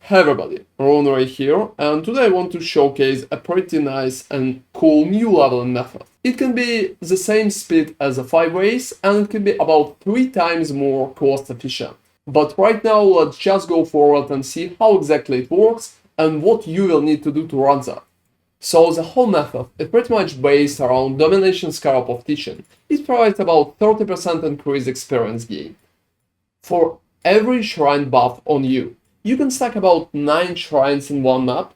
Hey everybody, Ray here, and today I want to showcase a pretty nice and cool new leveling method. It can be the same speed as the 5 ways, and it can be about 3 times more cost efficient. But right now let's just go forward and see how exactly it works and what you will need to do to run that. So the whole method is pretty much based around Domination Scarab of Teaching. It provides about 30% increased experience gain. For every shrine buff on you, you can stack about 9 shrines in one map,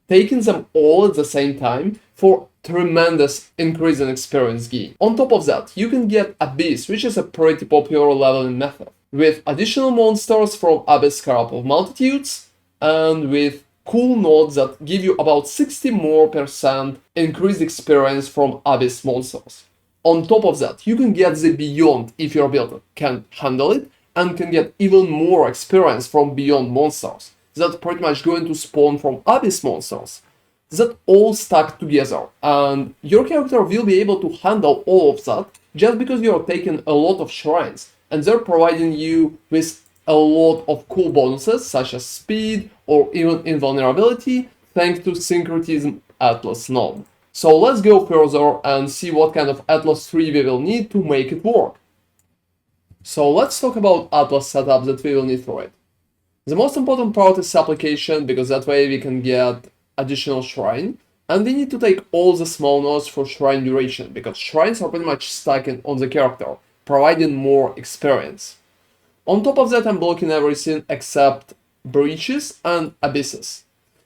taking them all at the same time for tremendous increase in experience gain. On top of that, you can get Abyss, which is a pretty popular leveling method, with additional monsters from Abyss Scarab of Multitudes, and with cool nodes that give you about 60% more increased experience from Abyss monsters. On top of that, you can get the Beyond if your build can handle it, and can get even more experience from Beyond monsters that pretty much going to spawn from Abyss monsters that all stack together, and your character will be able to handle all of that just because you are taking a lot of shrines, and they're providing you with a lot of cool bonuses such as speed or even invulnerability thanks to Syncretism Atlas node. So let's go further and see what kind of Atlas 3 we will need to make it work. So let's talk about Atlas setup that we will need for it. The most important part is application, because that way we can get additional shrine, and we need to take all the small nodes for shrine duration, because shrines are pretty much stacking on the character, providing more experience. On top of that, I'm blocking everything except breaches and abysses.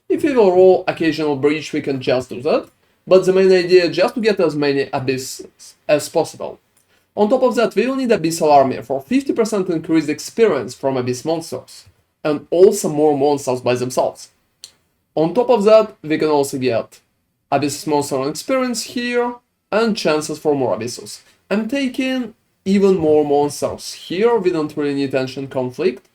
If we will roll occasional breach, we can just do that, but the main idea is just to get as many abysses as possible. On top of that, we will need Abyssal Army for 50% increased experience from Abyss monsters, and also more monsters by themselves. On top of that, we can also get Abyss monster experience here, and chances for more Abyssos. I'm taking even more monsters here, we don't really need Ancient Conflict.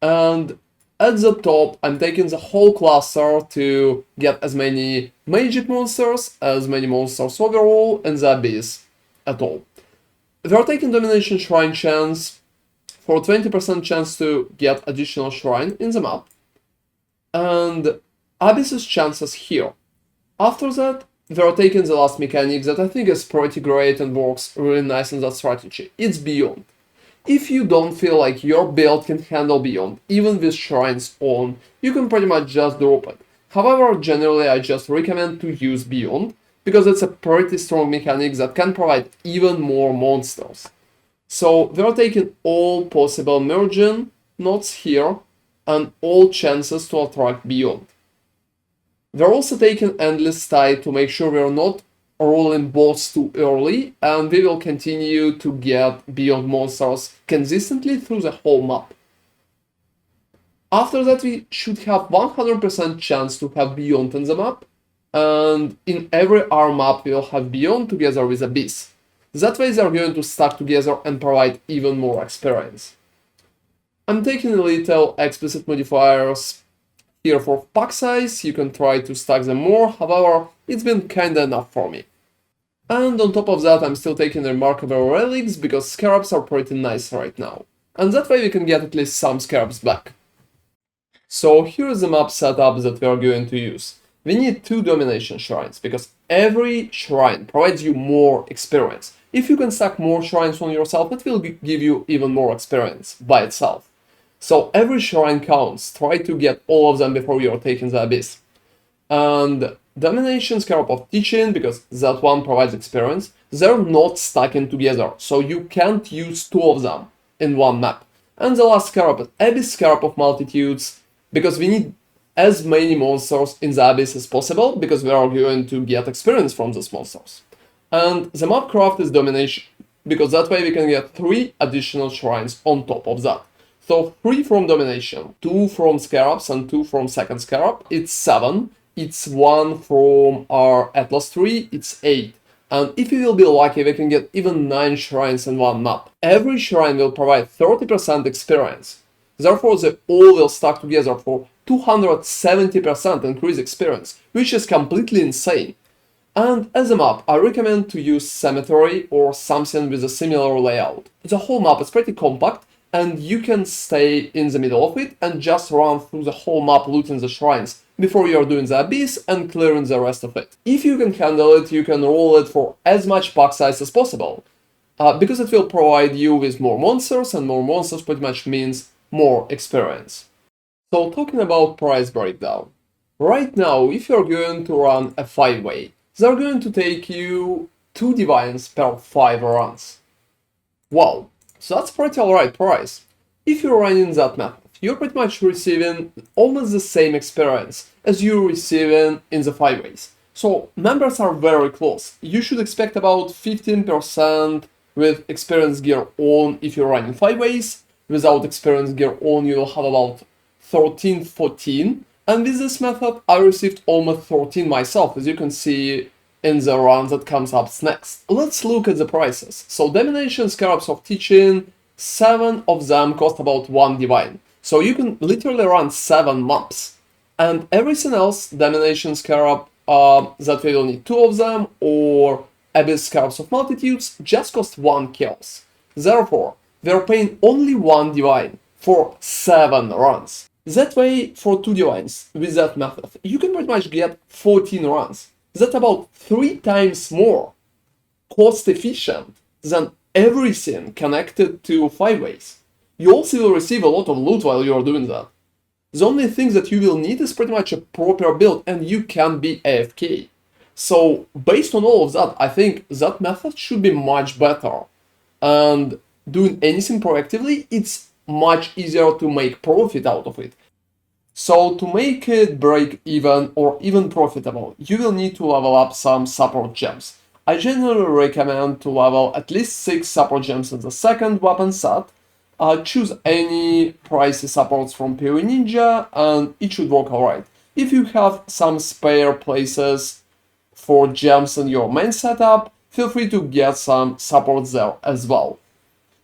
And at the top, I'm taking the whole cluster to get as many magic monsters, as many monsters overall, and the Abyss at all. We are taking Domination Shrine chance for 20% chance to get additional shrine in the map, and Abyss's chances here. After that, we are taking the last mechanic that I think is pretty great and works really nice in that strategy. It's Beyond. If you don't feel like your build can handle Beyond, even with shrines on, you can pretty much just drop it. However, generally I just recommend to use Beyond, because it's a pretty strong mechanic that can provide even more monsters. So we're taking all possible merging nodes here and all chances to attract Beyond. We're also taking Endless Tide to make sure we're not rolling boss too early, and we will continue to get Beyond monsters consistently through the whole map. After that, we should have 100% chance to have Beyond in the map, and in every R map we will have Beyond together with Abyss. That way they are going to stack together and provide even more experience. I'm taking a little explicit modifiers here for pack size, you can try to stack them more, however, it's been kinda enough for me. And on top of that, I'm still taking remarkable relics, because scarabs are pretty nice right now. And that way we can get at least some scarabs back. So here is the map setup that we are going to use. We need 2 domination shrines, because every shrine provides you more experience. If you can stack more shrines on yourself, it will give you even more experience by itself. So every shrine counts, try to get all of them before you are taking the Abyss. And Domination Scarab of Teaching, because that one provides experience, they're not stacking together, so you can't use 2 of them in one map. And the last scarab is Abyss Scarab of Multitudes, because we need as many monsters in the Abyss as possible, because we are going to get experience from those monsters. And the map craft is Domination, because that way we can get 3 additional shrines on top of that. So 3 from Domination, 2 from Scarabs and 2 from second Scarab, it's 7. It's 1 from our Atlas 3, it's 8. And if we will be lucky, we can get even 9 shrines in one map. Every shrine will provide 30% experience. Therefore, they all will stack together for 270% increased experience, which is completely insane. And as a map, I recommend to use Cemetery or something with a similar layout. The whole map is pretty compact, and you can stay in the middle of it and just run through the whole map looting the shrines before you're doing the abyss and clearing the rest of it. If you can handle it, you can roll it for as much pack size as possible, because it will provide you with more monsters, and more monsters pretty much means more experience. So talking about price breakdown. Right now, if you're going to run a 5-way, they're going to take you 2 divines per 5 runs. Wow, so that's pretty alright price. If you're running that method, you're pretty much receiving almost the same experience as you're receiving in the 5-ways. So numbers are very close. You should expect about 15% with experience gear on if you're running 5-ways. Without experience gear on, you'll have about 13, 14. And with this method, I received almost 13 myself, as you can see in the run that comes up next. Let's look at the prices. So Domination Scarabs of Teaching, 7 of them cost about 1 divine. So you can literally run 7 maps. And everything else, Domination Scarab, that we will need 2 of them, or Abyss Scarabs of Multitudes, just cost 1 kills. Therefore, we're paying only 1 divine for 7 runs. That way, for 2 divines, with that method, you can pretty much get 14 runs. That's about 3 times more cost efficient than everything connected to 5-ways. You also will receive a lot of loot while you are doing that. The only thing that you will need is pretty much a proper build, and you can be AFK. So, based on all of that, I think that method should be much better. And doing anything proactively, it's much easier to make profit out of it. So to make it break even or even profitable, you will need to level up some support gems. I generally recommend to level at least 6 support gems in the second weapon set. Choose any pricey supports from PoE Ninja and it should work alright. If you have some spare places for gems in your main setup, feel free to get some supports there as well.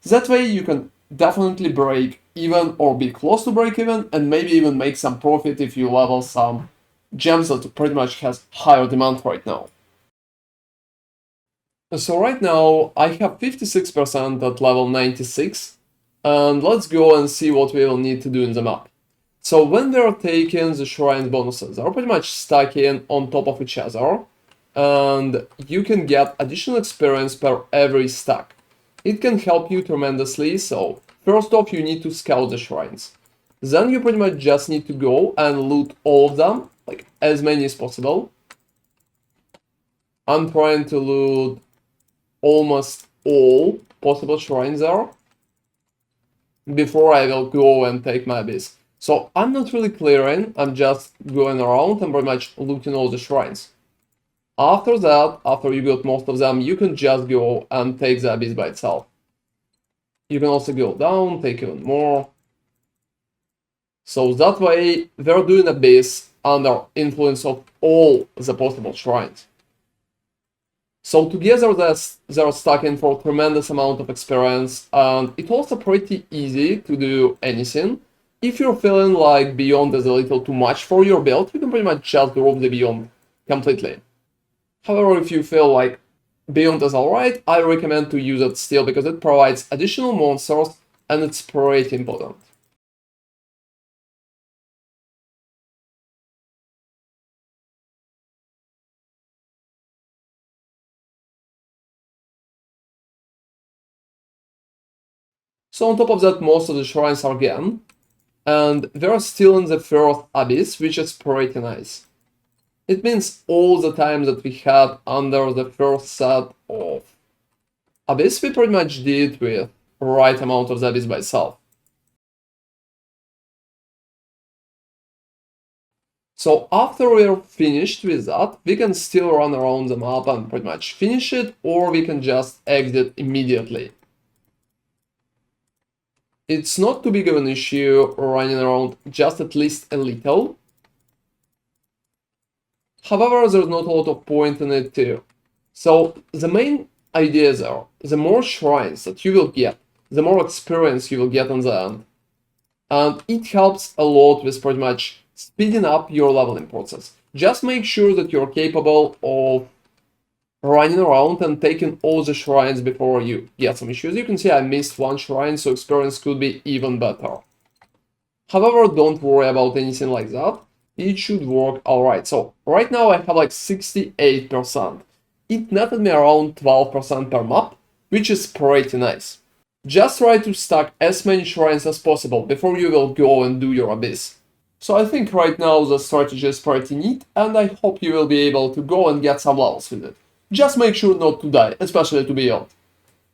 That way you can definitely break even or be close to break even, and maybe even make some profit if you level some gems that pretty much has higher demand right now. So right now I have 56% at level 96, and let's go and see what we will need to do in the map. So when they're taking the shrine bonuses, they're pretty much stacking on top of each other, and you can get additional experience per every stack. It can help you tremendously, so first off you need to scout the shrines. Then you pretty much just need to go and loot all of them, like as many as possible. I'm trying to loot almost all possible shrines there before I will go and take my abyss. So I'm not really clearing, I'm just going around and pretty much looting all the shrines. After that, after you got most of them, you can just go and take the abyss by itself. You can also go down, take even more. So that way, they're doing abyss under influence of all the possible shrines. So together they're stacking for a tremendous amount of experience, and it's also pretty easy to do anything. If you're feeling like Beyond is a little too much for your build, you can pretty much just drop the Beyond completely. However, if you feel like Beyond is alright, I recommend to use it still because it provides additional monsters and it's pretty important. So on top of that, most of the shrines are gone, and they're still in the first abyss, which is pretty nice. It means all the time that we had under the first set of abyss, we pretty much did with right amount of the abyss by itself. So after we're finished with that, we can still run around the map and pretty much finish it, or we can just exit immediately. It's not too big of an issue running around just at least a little. However, there's not a lot of point in it too. So the main ideas are, the more shrines that you will get, the more experience you will get on the end. And it helps a lot with pretty much speeding up your leveling process. Just make sure that you're capable of running around and taking all the shrines before you get some issues. You can see I missed one shrine, so experience could be even better. However, don't worry about anything like that. It should work alright. So right now I have like 68%. It netted me around 12% per map, which is pretty nice. Just try to stack as many shrines as possible before you will go and do your abyss. So I think right now the strategy is pretty neat, and I hope you will be able to go and get some levels with it. Just make sure not to die, especially to be old.